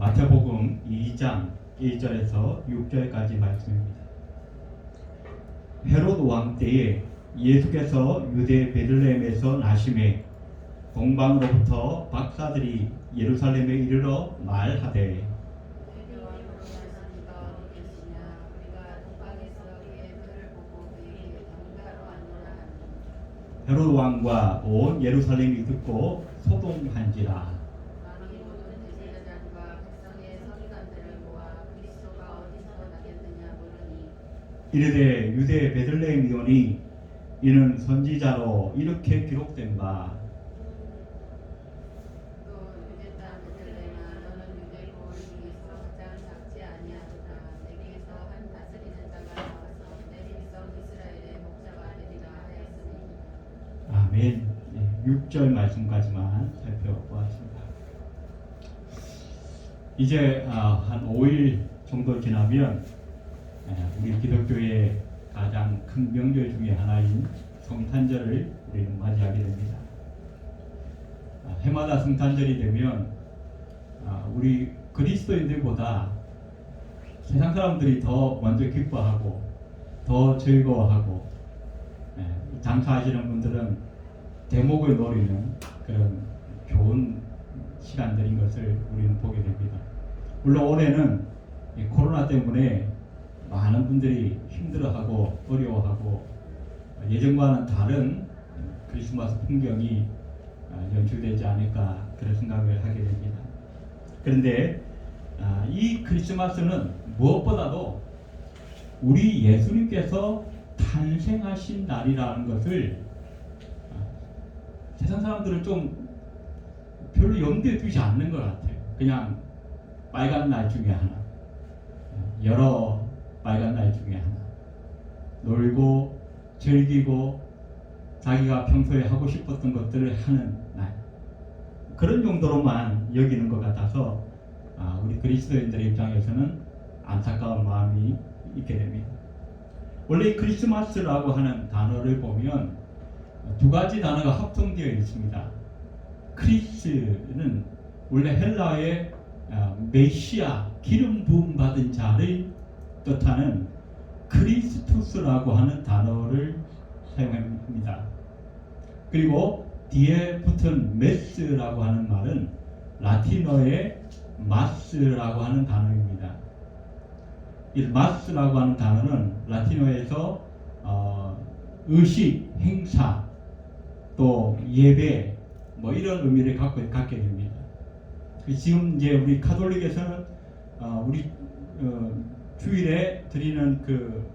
마태복음 2장 1절에서 6절까지 말씀입니다. 헤롯 왕 때에 예수께서 유대 베들레헴에서 나심에 동방으로부터 박사들이 예루살렘에 이르러 말하되 헤롯 왕과 온 예루살렘이 듣고 소동한지라. 이르되 유대 베들레헴이오니 이는 선지자로 이렇게 기록된 바 아멘. 6절 말씀까지만 살펴보았습니다. 이제 한 5일 정도 지나면 우리 기독교의 가장 큰 명절 중에 하나인 성탄절을 우리는 맞이하게 됩니다. 해마다 성탄절이 되면 우리 그리스도인들보다 세상 사람들이 더 먼저 기뻐하고 더 즐거워하고 장사하시는 분들은 대목을 노리는 그런 좋은 시간들인 것을 우리는 보게 됩니다. 물론 올해는 코로나 때문에 많은 분들이 힘들어하고 어려워하고 예전과는 다른 크리스마스 풍경이 연출되지 않을까 그런 생각을 하게 됩니다. 그런데 이 크리스마스는 무엇보다도 우리 예수님께서 탄생하신 날이라는 것을 세상 사람들은 좀 별로 염두에 두지 않는 것 같아요. 그냥 빨간 날 중에 하나, 여러 빨간 날 중에 하나, 놀고 즐기고 자기가 평소에 하고 싶었던 것들을 하는 날, 그런 정도로만 여기는 것 같아서 우리 그리스도인들의 입장에서는 안타까운 마음이 있게 됩니다. 원래 크리스마스라고 하는 단어를 보면 두 가지 단어가 합성되어 있습니다. 크리스는 원래 헬라의 메시아, 기름 부음 받은 자를 뜻하는 크리스투스라고 하는 단어를 사용합니다. 그리고 뒤에 붙은 메스라고 하는 말은 라틴어의 마스라고 하는 단어입니다. 이 마스라고 하는 단어는 라틴어에서 의식, 행사, 또 예배 뭐 이런 의미를 갖게 됩니다. 지금 이제 우리 가톨릭에서는 우리 주일에 드리는 그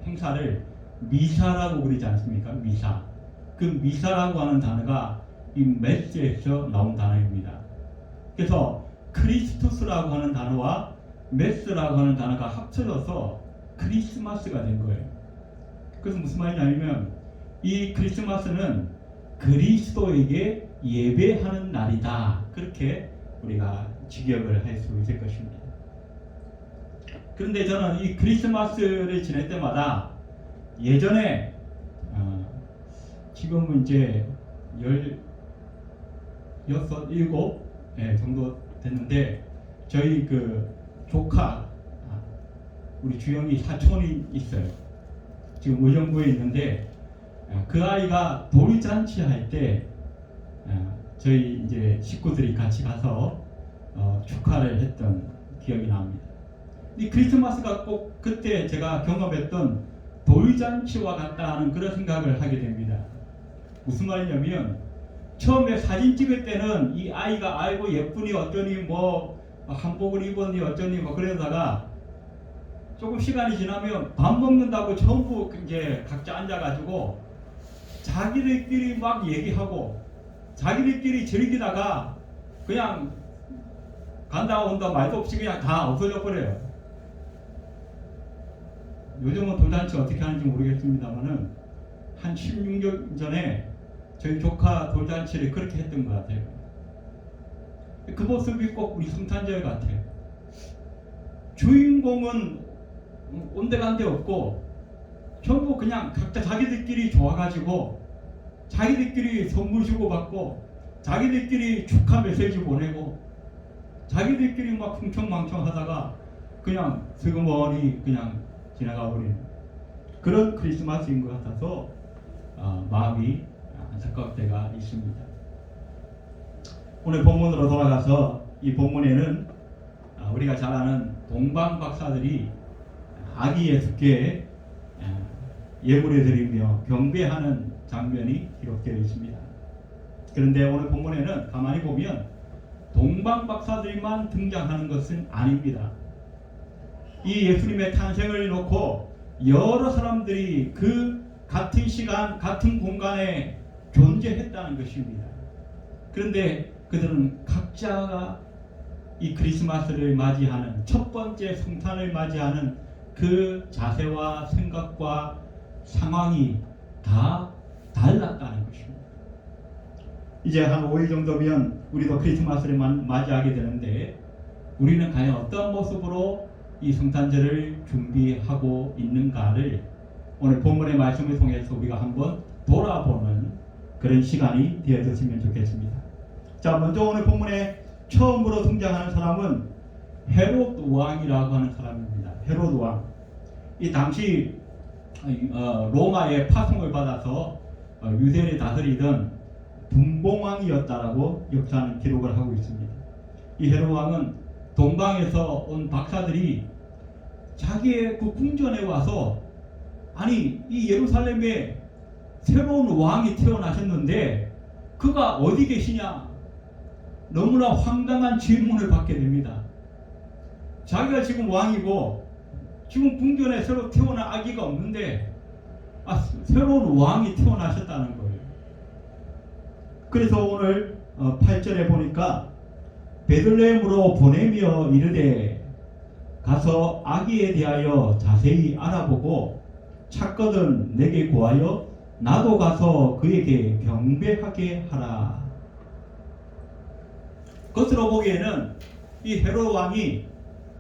행사를 미사라고 그러지 않습니까? 미사. 그 미사라고 하는 단어가 이 메스에서 나온 단어입니다. 그래서 크리스투스라고 하는 단어와 메스라고 하는 단어가 합쳐져서 크리스마스가 된 거예요. 그래서 무슨 말이냐면 이 크리스마스는 그리스도에게 예배하는 날이다. 그렇게 우리가 직역을 할 수 있을 것입니다. 그런데 저는 이 크리스마스를 지낼 때마다 예전에 지금은 이제 16, 17 정도 됐는데 저희 그 조카 우리 주영이 사촌이 있어요. 지금 의정부에 있는데 그 아이가 돌잔치 할 때 저희 이제 식구들이 같이 가서 축하를 했던 기억이 납니다. 이 크리스마스가 꼭 그때 제가 경험했던 돌잔치와 같다는 그런 생각을 하게 됩니다. 무슨 말이냐면 처음에 사진 찍을 때는 이 아이가 아이고 예쁘니 어쩌니 뭐 한복을 입었니 어쩌니 뭐 그러다가 조금 시간이 지나면 밥 먹는다고 전부 이제 각자 앉아가지고 자기들끼리 막 얘기하고 자기들끼리 즐기다가 그냥 간다 온다 말도 없이 그냥 다 없어져 버려요. 요즘은 돌잔치 어떻게 하는지 모르겠습니다만은 한 16년 전에 저희 조카 돌잔치를 그렇게 했던 것 같아요. 그 모습이 꼭 우리 성탄절 같아요. 주인공은 온데간데 없고 전부 그냥 각자 자기들끼리 좋아가지고 자기들끼리 선물 주고받고 자기들끼리 축하 메시지 보내고 자기들끼리 막 흥청망청 하다가 그냥 슬그머니 그냥 지나가 버리는 그런 크리스마스인 것 같아서 마음이 안타까울 때가 있습니다. 오늘 본문으로 돌아가서 이 본문에는 우리가 잘 아는 동방 박사들이 아기 예수께 예물을 드리며 경배하는 장면이 기록되어 있습니다. 그런데 오늘 본문에는 가만히 보면 동방 박사들만 등장하는 것은 아닙니다. 이 예수님의 탄생을 놓고 여러 사람들이 그 같은 시간, 같은 공간에 존재했다는 것입니다. 그런데 그들은 각자가 이 크리스마스를 맞이하는 첫 번째 성탄을 맞이하는 그 자세와 생각과 상황이 다 달랐다는 것입니다. 이제 한 5일 정도면 우리도 크리스마스를 맞이하게 되는데 우리는 과연 어떤 모습으로 이 성탄절을 준비하고 있는가를 오늘 본문의 말씀을 통해서 우리가 한번 돌아보는 그런 시간이 되어졌으면 좋겠습니다. 자, 먼저 오늘 본문에 처음으로 등장하는 사람은 헤롯 왕이라고 하는 사람입니다. 헤롯 왕. 이 당시 로마의 파송을 받아서 유대를 다스리던 분봉왕이었다라고 역사는 기록을 하고 있습니다. 이 헤롯 왕은 동방에서 온 박사들이 자기의 그 궁전에 와서 아니 이 예루살렘에 새로운 왕이 태어나셨는데 그가 어디 계시냐 너무나 황당한 질문을 받게 됩니다. 자기가 지금 왕이고 지금 궁전에 새로 태어난 아기가 없는데 새로운 왕이 태어나셨다는 거예요. 그래서 오늘 8절에 보니까 베들레헴으로 보내며 이르되 가서 아기에 대하여 자세히 알아보고 찾거든 내게 구하여 나도 가서 그에게 경배하게 하라. 겉으로 보기에는 이 헤롯 왕이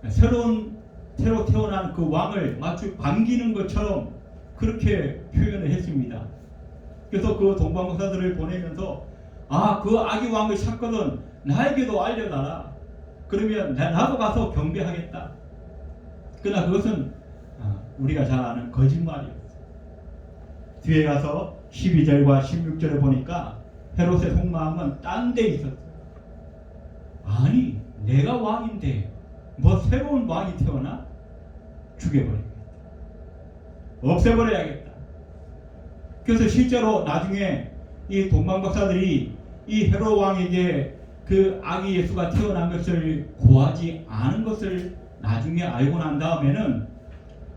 새로 태어난 그 왕을 마치 반기는 것처럼 그렇게 표현을 했습니다. 그래서 그 동방박사들을 보내면서 그 아기 왕을 찾거든 나에게도 알려달라. 그러면 나도 가서 경배하겠다. 그러나 그것은 우리가 잘 아는 거짓말이었어요. 뒤에 가서 12절과 16절에 보니까 헤롯의 속마음은 딴 데 있었어요. 아니 내가 왕인데 뭐 새로운 왕이 태어나? 죽여버리겠다. 없애버려야겠다. 그래서 실제로 나중에 이 동방박사들이 이 헤롯 왕에게 그 아기 예수가 태어난 것을 구하지 않은 것을 나중에 알고 난 다음에는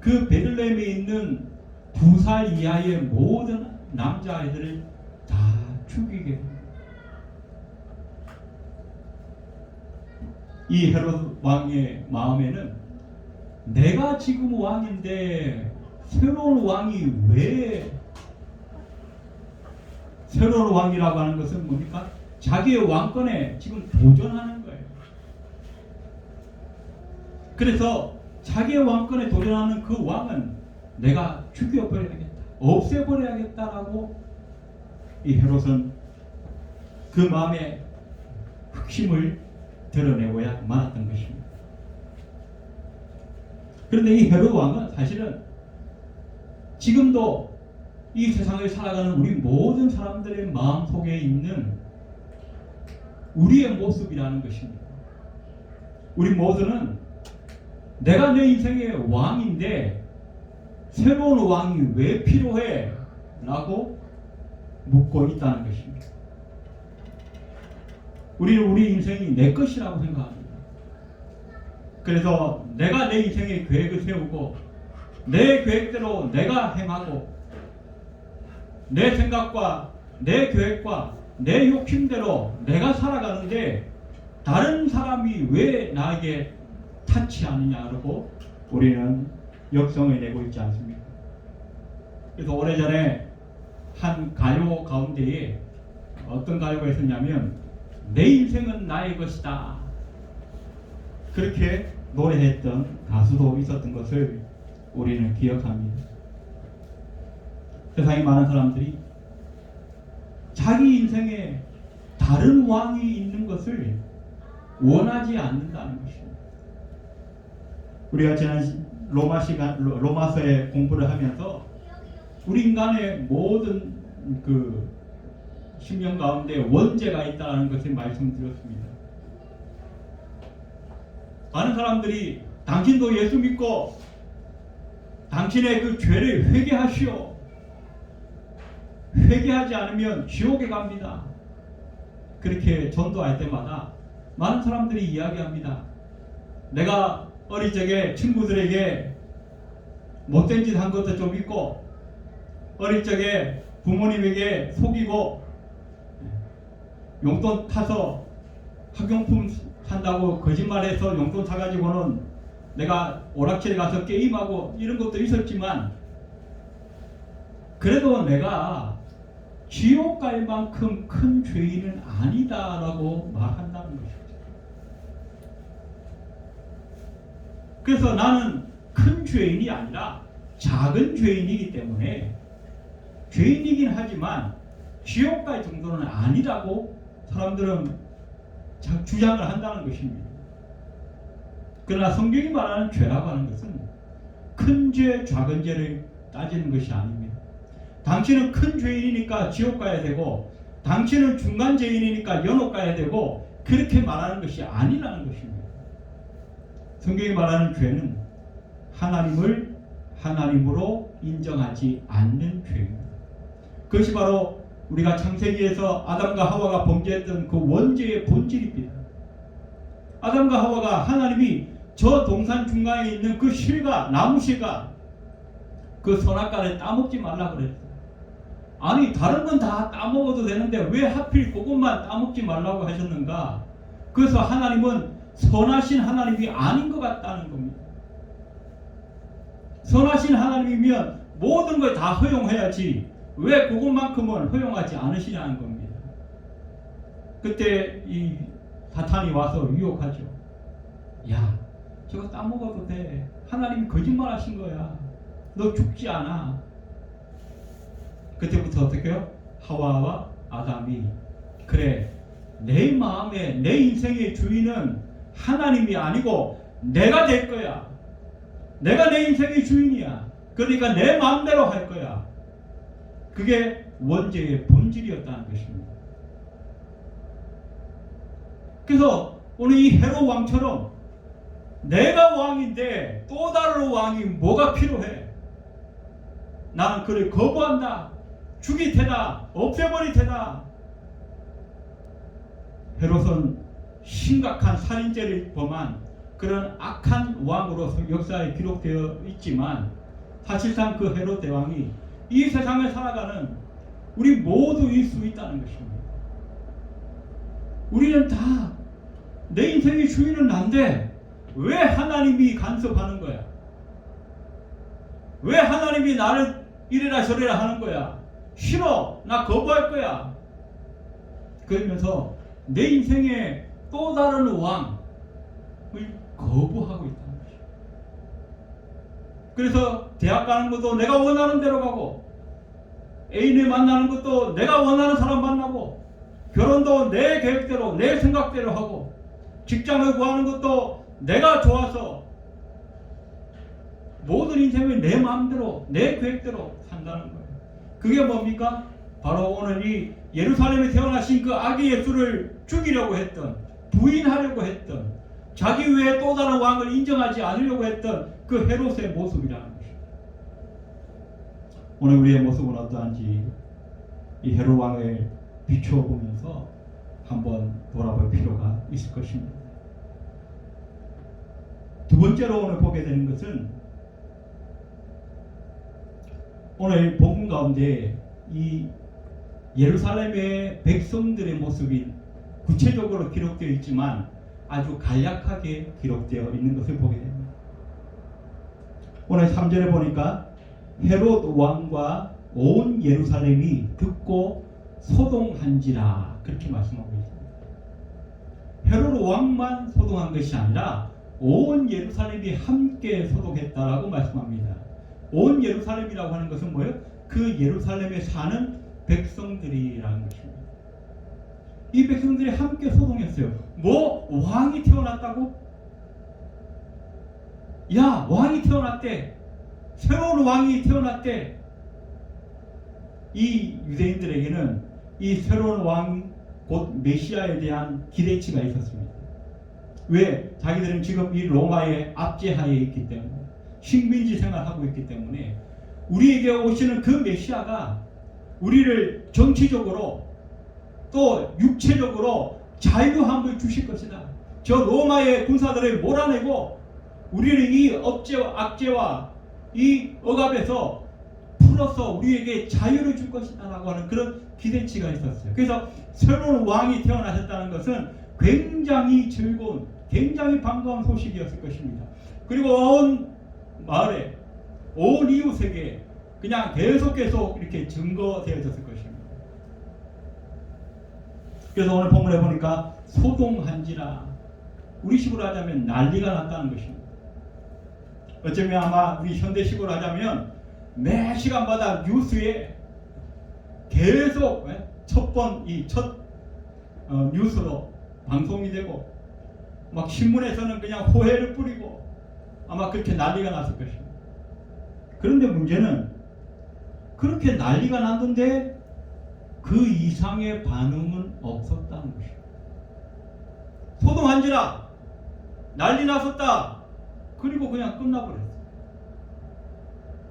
그 베들레헴에 있는 2살 이하의 모든 남자아이들을 다 죽이게 됩니다. 이 헤롯 왕의 마음에는 내가 지금 왕인데 새로운 왕이 왜 새로운 왕이라고 하는 것은 뭡니까? 자기의 왕권에 지금 도전하는 거예요. 그래서 자기의 왕권에 도전하는 그 왕은 내가 죽여버려야겠다, 없애버려야겠다라고 이 헤롯은 그 마음의 흑심을 드러내고야 말았던 것입니다. 그런데 이 헤롯 왕은 사실은 지금도 이 세상을 살아가는 우리 모든 사람들의 마음속에 있는 우리의 모습이라는 것입니다. 우리 모두는 내가 내 인생의 왕인데 새로운 왕이 왜 필요해? 라고 묻고 있다는 것입니다. 우리는 우리 인생이 내 것이라고 생각합니다. 그래서 내가 내 인생의 계획을 세우고 내 계획대로 내가 행하고 내 생각과 내 계획과 내 욕심대로 내가 살아가는데 다른 사람이 왜 나에게 타치하느냐고 우리는 역성을 내고 있지 않습니까? 그래서 오래전에 한 가요 가운데에 어떤 가요가 있었냐면 내 인생은 나의 것이다 그렇게 노래했던 가수도 있었던 것을 우리는 기억합니다. 세상에 많은 사람들이 자기 인생에 다른 왕이 있는 것을 원하지 않는다는 것입니다. 우리가 지난 로마서의 공부를 하면서 우리 인간의 모든 그 심령 가운데 원죄가 있다는 것을 말씀드렸습니다. 많은 사람들이 당신도 예수 믿고 당신의 그 죄를 회개하시오. 회개하지 않으면 지옥에 갑니다. 그렇게 전도할 때마다 많은 사람들이 이야기합니다. 내가 어릴 적에 친구들에게 못된 짓 한 것도 좀 있고, 어릴 적에 부모님에게 속이고 용돈 타서 학용품 산다고 거짓말해서 용돈 사가지고는 내가 오락실에 가서 게임하고 이런 것도 있었지만, 그래도 내가 지옥 갈 만큼 큰 죄인은 아니다라고 말한다는 것입니다. 그래서 나는 큰 죄인이 아니라 작은 죄인이기 때문에 죄인이긴 하지만 지옥 갈 정도는 아니라고 사람들은 주장을 한다는 것입니다. 그러나 성경이 말하는 죄라고 하는 것은 큰 죄, 작은 죄를 따지는 것이 아닙니다. 당신은 큰 죄인이니까 지옥 가야 되고, 당신은 중간 죄인이니까 연옥 가야 되고, 그렇게 말하는 것이 아니라는 것입니다. 성경이 말하는 죄는 하나님을 하나님으로 인정하지 않는 죄입니다. 그것이 바로 우리가 창세기에서 아담과 하와가 범죄했던 그 원죄의 본질입니다. 아담과 하와가 하나님이 저 동산 중간에 있는 그 실과 나무 실과 그 선악과를 따먹지 말라 그랬어요. 아니 다른 건 다 따먹어도 되는데 왜 하필 그것만 따먹지 말라고 하셨는가? 그래서 하나님은 선하신 하나님이 아닌 것 같다는 겁니다. 선하신 하나님이면 모든 걸 다 허용해야지 왜 그것만큼은 허용하지 않으시냐는 겁니다. 그때 이 사탄이 와서 유혹하죠. 야, 저거 따먹어도 돼. 하나님이 거짓말 하신 거야. 너 죽지 않아. 그때부터 어떻게 해요? 하와와 아담이, 그래, 내 마음에 내 인생의 주인은 하나님이 아니고 내가 될 거야. 내가 내 인생의 주인이야. 그러니까 내 마음대로 할 거야. 그게 원죄의 본질이었다는 것입니다. 그래서 오늘 이 헤롯 왕처럼 내가 왕인데 또 다른 왕이 뭐가 필요해? 나는 그를 거부한다. 죽일 테다. 없애버릴 테다. 헤롯은 심각한 살인죄를 범한 그런 악한 왕으로 역사에 기록되어 있지만, 사실상 그 헤롯 대왕이 이 세상을 살아가는 우리 모두일 수 있다는 것입니다. 우리는 다 내 인생의 주인은 난데 왜 하나님이 간섭하는 거야? 왜 하나님이 나를 이래라 저래라 하는 거야? 싫어, 나 거부할 거야. 그러면서 내 인생의 또 다른 왕을 거부하고 있다는 것이야. 그래서 대학 가는 것도 내가 원하는 대로 가고, 애인을 만나는 것도 내가 원하는 사람 만나고, 결혼도 내 계획대로 내 생각대로 하고, 직장을 구하는 것도 내가 좋아서, 모든 인생을 내 마음대로 내 계획대로 산다는 거예요. 그게 뭡니까? 바로 오늘 이 예루살렘에 태어나신 그 아기 예수를 죽이려고 했던, 부인하려고 했던, 자기 외에 또 다른 왕을 인정하지 않으려고 했던 그 헤롯의 모습이라는 것입니다. 오늘 우리의 모습은 어떠한지 이 헤롯 왕을 비추어 보면서 한번 돌아볼 필요가 있을 것입니다. 두 번째로 오늘 보게 되는 것은, 오늘 복음 가운데 이 예루살렘의 백성들의 모습이 구체적으로 기록되어 있지만 아주 간략하게 기록되어 있는 것을 보게 됩니다. 오늘 3절에 보니까 헤롯 왕과 온 예루살렘이 듣고 소동한지라, 그렇게 말씀하고 있습니다. 헤롯 왕만 소동한 것이 아니라 온 예루살렘이 함께 소동했다라고 말씀합니다. 온 예루살렘이라고 하는 것은 뭐예요? 그 예루살렘에 사는 백성들이라는 것입니다. 이 백성들이 함께 소동했어요. 뭐 왕이 태어났다고? 야, 왕이 태어났대. 새로운 왕이 태어났대. 이 유대인들에게는 이 새로운 왕, 곧 메시아에 대한 기대치가 있었습니다. 왜? 자기들은 지금 이 로마의 압제하에 있기 때문에, 식민지 생활하고 있기 때문에 우리에게 오시는 그 메시아가 우리를 정치적으로 또 육체적으로 자유함을 주실 것이다. 저 로마의 군사들을 몰아내고 우리를 이 악재와 이 억압에서 풀어서 우리에게 자유를 줄 것이다 라고 하는 그런 기대치가 있었어요. 그래서 새로운 왕이 태어나셨다는 것은 굉장히 즐거운, 굉장히 반가운 소식이었을 것입니다. 그리고 온 마을에, 온 이웃에게 그냥 계속 이렇게 증거되어졌을 것입니다. 그래서 오늘 본문에 보니까 소동한지라, 우리식으로 하자면 난리가 났다는 것입니다. 어쩌면 아마 우리 현대식으로 하자면 매 시간마다 뉴스에 계속 첫 뉴스로 방송이 되고 막 신문에서는 그냥 호해를 뿌리고 아마 그렇게 난리가 났을 것입니다. 그런데 문제는 그렇게 난리가 났는데 그 이상의 반응은 없었다는 것입니다. 소동한지라, 난리 났었다. 그리고 그냥 끝나버렸어요.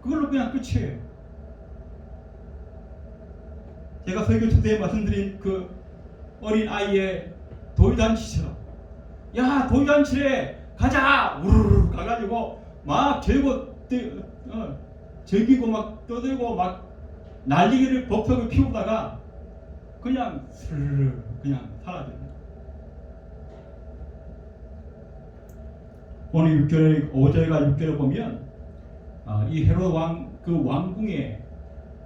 그걸로 그냥 끝이에요. 제가 설교 초대에 말씀드린 그 어린 아이의 돌잔치처럼, 야, 돌잔치에 가자! 우르르 가가지고 막 즐기고 막 떠들고 막 난리를 법석을 피우다가 그냥 스르르 그냥 사라집니다. 오늘 5절과 6절을 보면 이 헤롯 왕, 그 왕궁의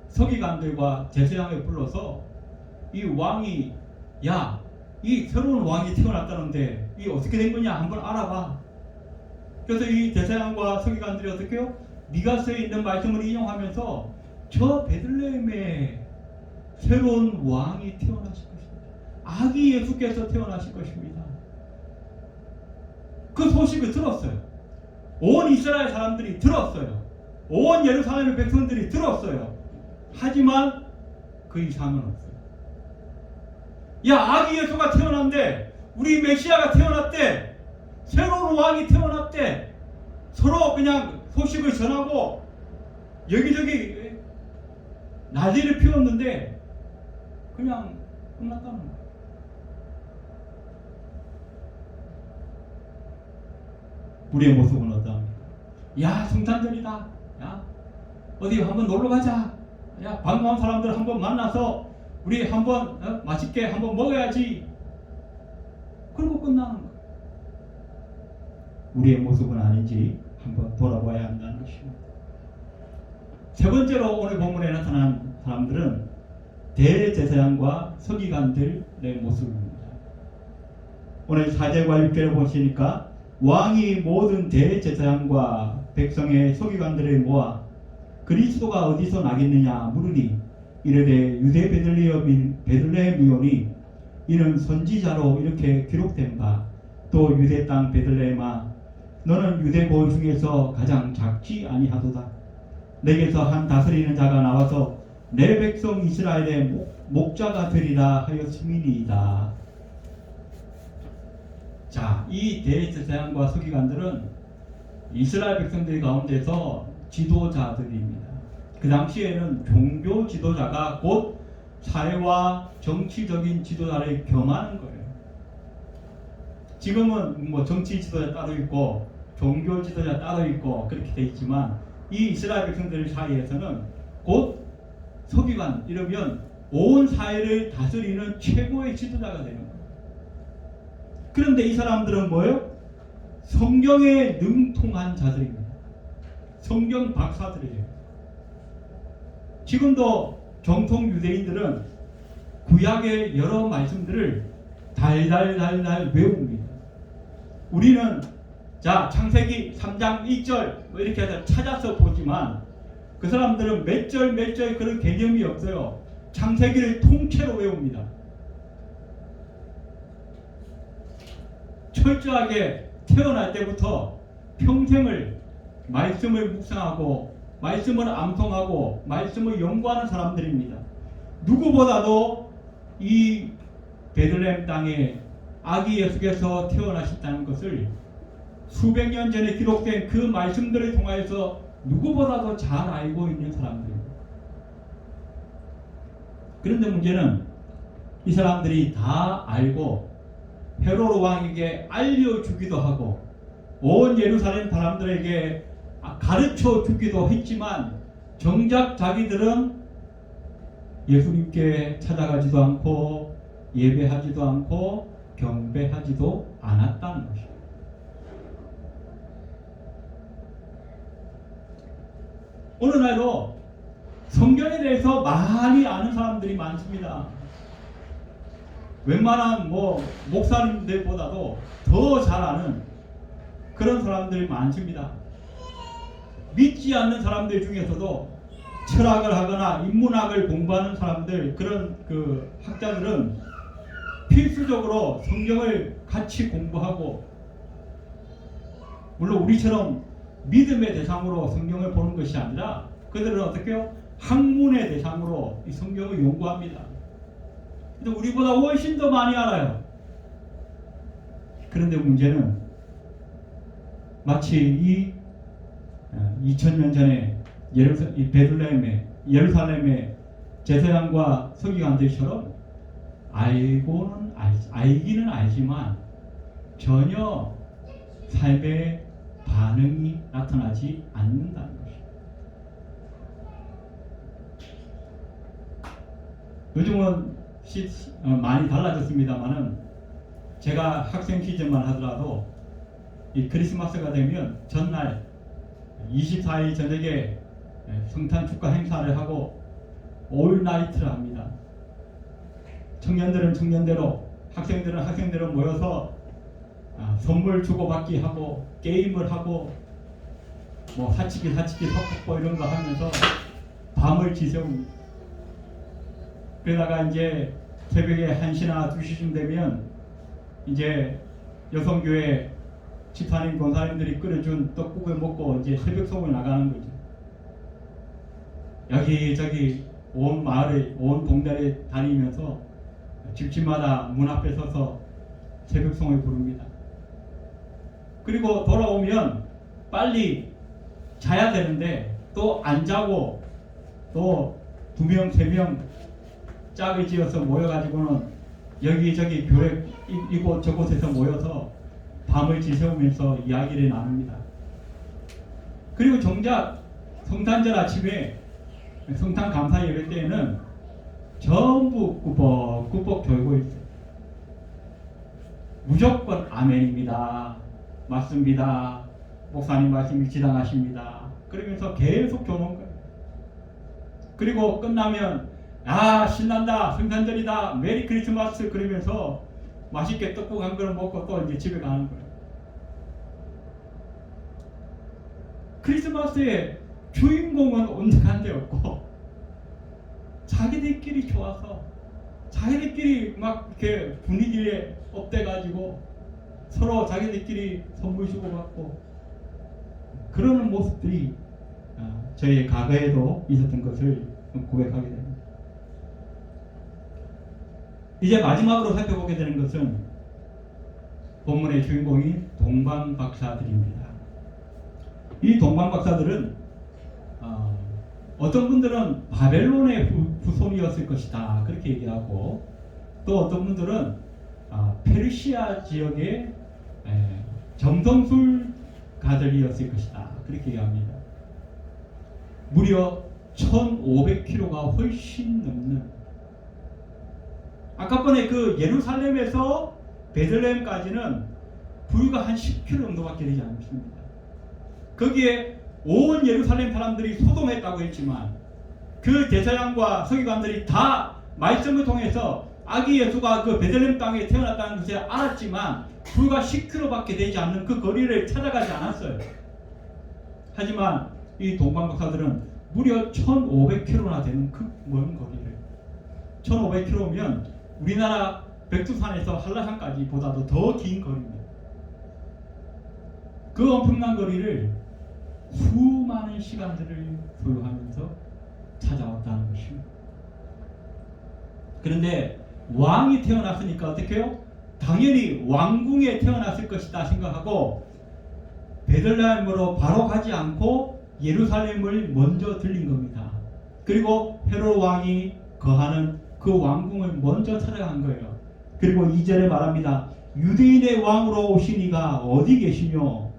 서기관들과 제사장을 불러서 이 왕이, 야, 이 새로운 왕이 태어났다는데 이 어떻게 된 거냐 한번 알아봐. 그래서 이 제사장과 서기관들이 어떻게 해요? 미가서에 있는 말씀을 인용하면서 저 베들레헴에 새로운 왕이 태어나실 것입니다. 아기 예수께서 태어나실 것입니다. 그 소식을 들었어요. 온 이스라엘 사람들이 들었어요. 온 예루살렘의 백성들이 들었어요. 하지만 그 이상은 없어요. 야, 아기 예수가 태어났대. 우리 메시아가 태어났대. 새로운 왕이 태어났대. 서로 그냥 소식을 전하고 여기저기 난리를 피웠는데 그냥 끝났다는 거예요. 우리의 모습은 어떠합니까? 야, 성탄절이다. 야, 어디 한번 놀러 가자. 야, 반가운 사람들 한번 만나서 우리 한번 맛있게 한번 먹어야지. 그리고 끝나는 거예요. 우리의 모습은 아닌지 한번 돌아봐야 한다는 것입니다. 세 번째로 오늘 본문에 나타난 사람들은 대제사장과 서기관들의 모습입니다. 오늘 4절과 6절을 보시니까 왕이 모든 대제사장과 백성의 서기관들을 모아 그리스도가 어디서 나겠느냐 물으니 이르되 유대 베들레헴이오니 이는 선지자로 이렇게 기록된 바 또 유대 땅 베들레헴아 너는 유대 고을 중에서 가장 작지 아니하도다. 내게서 한 다스리는 자가 나와서 내 백성 이스라엘의 목자가 되리라 하였음이니이다. 자, 이 대제사장과 서기관들은 이스라엘 백성들 가운데서 지도자들입니다. 그 당시에는 종교 지도자가 곧 사회와 정치적인 지도자를 겸하는 거예요. 지금은 뭐 정치 지도자 따로 있고 종교 지도자 따로 있고 그렇게 돼 있지만 이 이스라엘 백성들 사이에서는 곧 서기관, 이러면 온 사회를 다스리는 최고의 지도자가 되는 거예요. 그런데 이 사람들은 뭐예요? 성경에 능통한 자들입니다. 성경 박사들이에요. 지금도 정통 유대인들은 구약의 여러 말씀들을 달달달달 외웁니다. 우리는 자, 창세기 3장 1절 뭐 이렇게 해서 찾아서 보지만 그 사람들은 몇 절 그런 개념이 없어요. 창세기를 통째로 외웁니다. 철저하게 태어날 때부터 평생을 말씀을 묵상하고 말씀을 암송하고 말씀을 연구하는 사람들입니다. 누구보다도 이 베들레헴 땅에 아기 예수께서 태어나셨다는 것을 수백 년 전에 기록된 그 말씀들을 통하여서 누구보다도 잘 알고 있는 사람들입니다. 그런데 문제는 이 사람들이 다 알고 헤로드 왕에게 알려주기도 하고 온 예루살렘 사람들에게 가르쳐 주기도 했지만 정작 자기들은 예수님께 찾아가지도 않고 예배하지도 않고 경배하지도 않았다는 것입니다. 어느 날도 성경에 대해서 많이 아는 사람들이 많습니다. 웬만한 목사님들보다도 더 잘 아는 그런 사람들이 많습니다. 믿지 않는 사람들 중에서도 철학을 하거나 인문학을 공부하는 사람들, 그런 학자들은 필수적으로 성경을 같이 공부하고, 물론 우리처럼 믿음의 대상으로 성경을 보는 것이 아니라 그들은 어떻게 해요? 학문의 대상으로 이 성경을 연구합니다. 근데 우리보다 훨씬 더 많이 알아요. 그런데 문제는 마치 이 2000년 전에 예루살렘의 제사장과 서기관들처럼 알기는 알지만 전혀 삶의 반응이 나타나지 않는다는 것입니다. 요즘은 많이 달라졌습니다만은 제가 학생 시절만 하더라도 이 크리스마스가 되면 전날 24일 저녁에 성탄 축하 행사를 하고 올 나이트를 합니다. 청년들은 청년대로, 학생들은 학생대로 모여서 선물 주고받기 하고 게임을 하고 사치기 섞고 이런 거 하면서 밤을 지새웁니다. 그러다가 이제 새벽에 1시나 2시쯤 되면 이제 여성교회 집사님, 권사님들이 끓여준 떡국을 먹고 이제 새벽 소을 나가는 거죠. 여기저기 온 마을에, 온 동네를 다니면서 집집마다 문 앞에 서서 새벽송을 부릅니다. 그리고 돌아오면 빨리 자야 되는데 또 안 자고 또 2명, 3명 짝을 지어서 모여가지고는 여기저기 교회 이곳 저곳에서 모여서 밤을 지새우면서 이야기를 나눕니다. 그리고 정작 성탄절 아침에 성탄 감사 예배 때에는 전부 꾸벅꾸벅 졸고 있어요. 무조건 아멘입니다. 맞습니다. 목사님 말씀이 지당하십니다. 그러면서 계속 조는 거예요. 그리고 끝나면 신난다, 성탄절이다, 메리 크리스마스 그러면서 맛있게 떡국 한 그릇 먹고 또 이제 집에 가는 거예요. 크리스마스의 주인공은 온데간데 없고 자기들끼리 좋아서 자기들끼리 막 이렇게 분위기에 업돼가지고 서로 자기들끼리 선물 주고받고 그러는 모습들이 저희의 과거에도 있었던 것을 고백하게 됩니다. 이제 마지막으로 살펴보게 되는 것은 본문의 주인공인 동방박사들입니다. 이 동방박사들은 어떤 분들은 바벨론의 후손이었을 것이다 그렇게 얘기하고, 또 어떤 분들은 페르시아 지역의 점성술가들이었을 것이다 그렇게 얘기합니다. 무려 1500km가 훨씬 넘는, 아까 전에 그 예루살렘에서 베들레헴까지는 불과 한 10km 정도밖에 되지 않습니다. 거기에 온 예루살렘 사람들이 소동했다고 했지만 그 제사장과 서기관들이 다 말씀을 통해서 아기 예수가 그 베들레헴 땅에 태어났다는 것을 알았지만 불과 10km밖에 되지 않는 그 거리를 찾아가지 않았어요. 하지만 이 동방박사들은 무려 1500km나 되는 그 먼 거리를, 1500km면 우리나라 백두산에서 한라산까지 보다도 더 긴 거리입니다. 그 엄청난 거리를 수많은 시간들을 소요하면서 찾아왔다는 것입니다. 그런데 왕이 태어났으니까 어떻게 해요? 당연히 왕궁에 태어났을 것이다 생각하고 베들레헴으로 바로 가지 않고 예루살렘을 먼저 들린 겁니다. 그리고 헤롯 왕이 거하는 그 왕궁을 먼저 찾아간 거예요. 그리고 2절에 말합니다. 유대인의 왕으로 오신 이가 어디 계시뇨?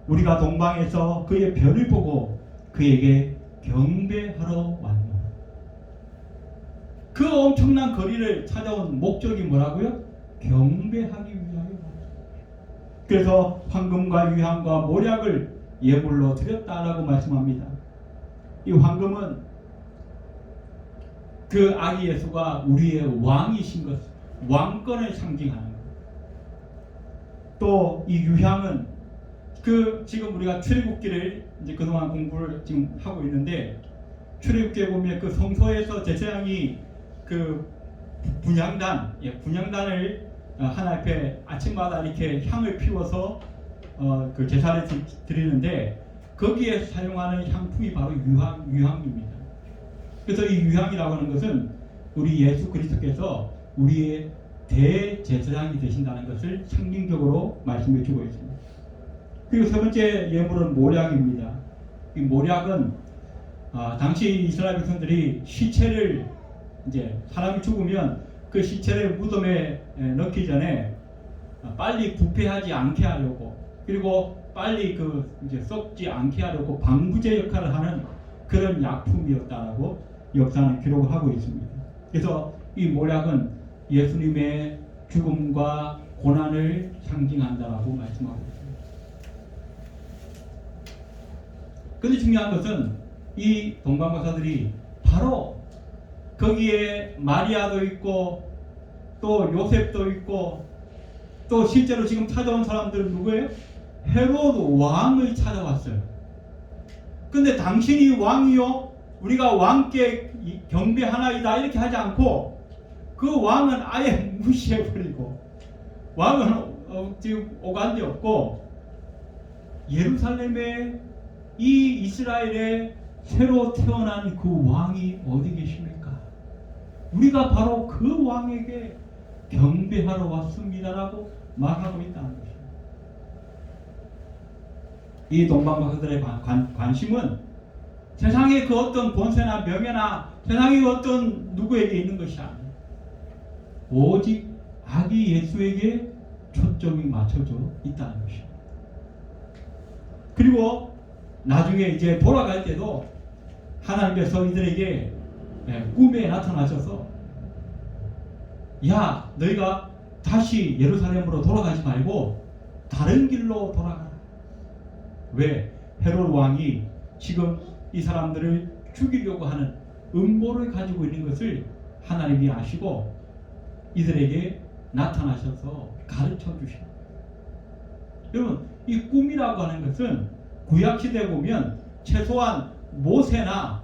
우리가 동방에서 그의 별을 보고 그에게 경배하러 왔노. 그 엄청난 거리를 찾아온 목적이 뭐라고요? 경배하기 위하여. 그래서 황금과 유향과 모략을 예물로 드렸다라고 말씀합니다. 이 황금은 그 아기 예수가 우리의 왕이신 것, 왕권을 상징하는 것. 또 이 유향은 그 지금 우리가 출애굽기를 이제 그동안 공부를 지금 하고 있는데 출애굽기에 보면 그 성소에서 제사장이 그 분향단을 하나님 앞에 아침마다 이렇게 향을 피워서 그 제사를 드리는데 거기에 사용하는 향품이 바로 유향입니다. 그래서 이 유향이라고 하는 것은 우리 예수 그리스도께서 우리의 대제사장이 되신다는 것을 상징적으로 말씀해 주고 있습니다. 그리고 세 번째 예물은 모략입니다. 이 모략은 당시 이스라엘 백성들이 시체를 이제 사람이 죽으면 그 시체를 무덤에 넣기 전에 빨리 부패하지 않게 하려고 그리고 빨리 그 이제 썩지 않게 하려고 방부제 역할을 하는 그런 약품이었다라고 역사는 기록을 하고 있습니다. 그래서 이 모략은 예수님의 죽음과 고난을 상징한다라고 말씀하고 있습니다. 그런데 중요한 것은 이 동방박사들이 바로 거기에 마리아도 있고 또 요셉도 있고 또 실제로 지금 찾아온 사람들은 누구예요? 헤롯 왕을 찾아왔어요. 근데 당신이 왕이요? 우리가 왕께 경배하나이다 이렇게 하지 않고 그 왕은 아예 무시해버리고 왕은 지금 오간데 없고 예루살렘에 이 이스라엘에 새로 태어난 그 왕이 어디 계십니까? 우리가 바로 그 왕에게 경배하러 왔습니다라고 말하고 있다는 것입니다. 이 동방박사들의 관심은 세상의 그 어떤 권세나 명예나 세상의 어떤 누구에게 있는 것이 아니에요. 오직 아기 예수에게 초점이 맞춰져 있다는 것입니다. 그리고 나중에 이제 돌아갈 때도 하나님께서 이들에게 꿈에 나타나셔서 야 너희가 다시 예루살렘으로 돌아가지 말고 다른 길로 돌아가라. 왜? 헤롯 왕이 지금 이 사람들을 죽이려고 하는 음모를 가지고 있는 것을 하나님이 아시고 이들에게 나타나셔서 가르쳐 주십니다. 여러분 이 꿈이라고 하는 것은 구약시대에 보면 최소한 모세나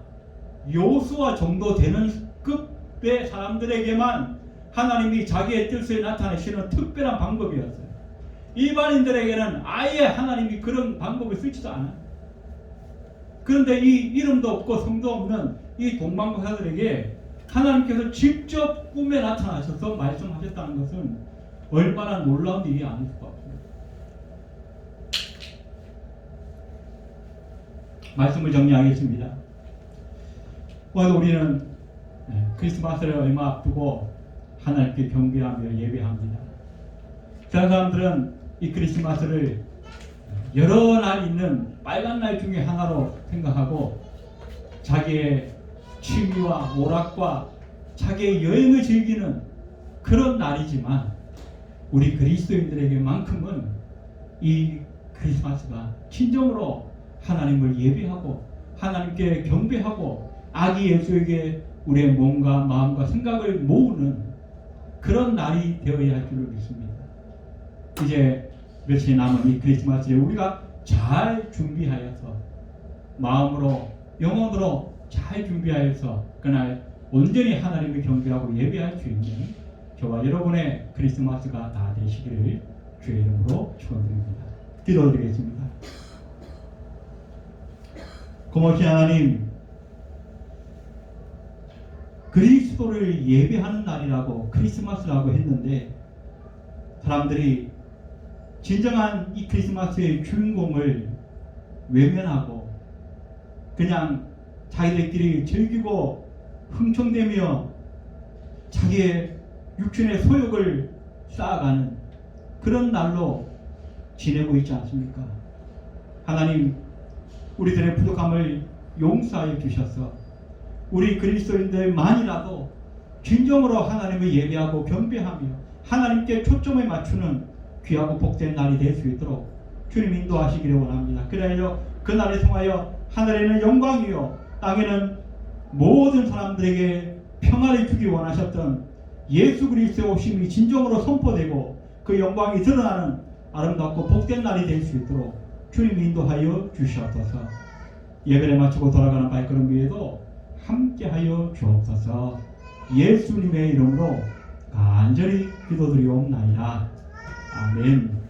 요수아 정도 되는 급의 사람들에게만 하나님이 자기의 뜻을 나타내시는 특별한 방법이었어요. 일반인들에게는 아예 하나님이 그런 방법을 쓰지도 않아요. 그런데 이 이름도 없고 성도 없는 이 동방박사들에게 하나님께서 직접 꿈에 나타나셔서 말씀하셨다는 것은 얼마나 놀라운 일이 아닐 수가 없습니다. 말씀을 정리하겠습니다. 오늘 우리는 크리스마스를 얼마 앞두고 하나님께 경배하며 예배합니다. 다른 사람들은 이 크리스마스를 여러 날 있는 빨간 날 중에 하나로 생각하고 자기의 취미와 오락과 자기의 여행을 즐기는 그런 날이지만 우리 그리스도인들에게만큼은 이 크리스마스가 진정으로 하나님을 예배하고 하나님께 경배하고 아기 예수에게 우리의 몸과 마음과 생각을 모으는 그런 날이 되어야 할 줄로 믿습니다. 이제 며칠 남은 이 크리스마스에 우리가 잘 준비하여서 마음으로 영혼으로 잘 준비하여서 그날 온전히 하나님을 경배하고 예배할 수 있는 저와 여러분의 크리스마스가 다 되시기를 주의 이름으로 축원드립니다. 기도드리겠습니다. 고마우신 하나님, 그리스도를 예배하는 날이라고 크리스마스라고 했는데 사람들이 진정한 이 크리스마스의 주인공을 외면하고 그냥 자기들끼리 즐기고 흥청대며 자기의 육신의 소욕을 쌓아가는 그런 날로 지내고 있지 않습니까? 하나님, 우리들의 부족함을 용서하여 주셔서 우리 그리스도인들만이라도 진정으로 하나님을 예배하고 경배하며 하나님께 초점을 맞추는 귀하고 복된 날이 될 수 있도록 주님 인도하시기를 원합니다. 그래야 그 날에 통하여 하늘에는 영광이요 땅에는 모든 사람들에게 평화를 주기 원하셨던 예수 그리스도의 오심이 진정으로 선포되고 그 영광이 드러나는 아름답고 복된 날이 될 수 있도록 주님 인도하여 주시옵소서. 예배를 마치고 돌아가는 발걸음 위에도 함께하여 주옵소서. 예수님의 이름으로 간절히 기도드리옵나이다. 아멘.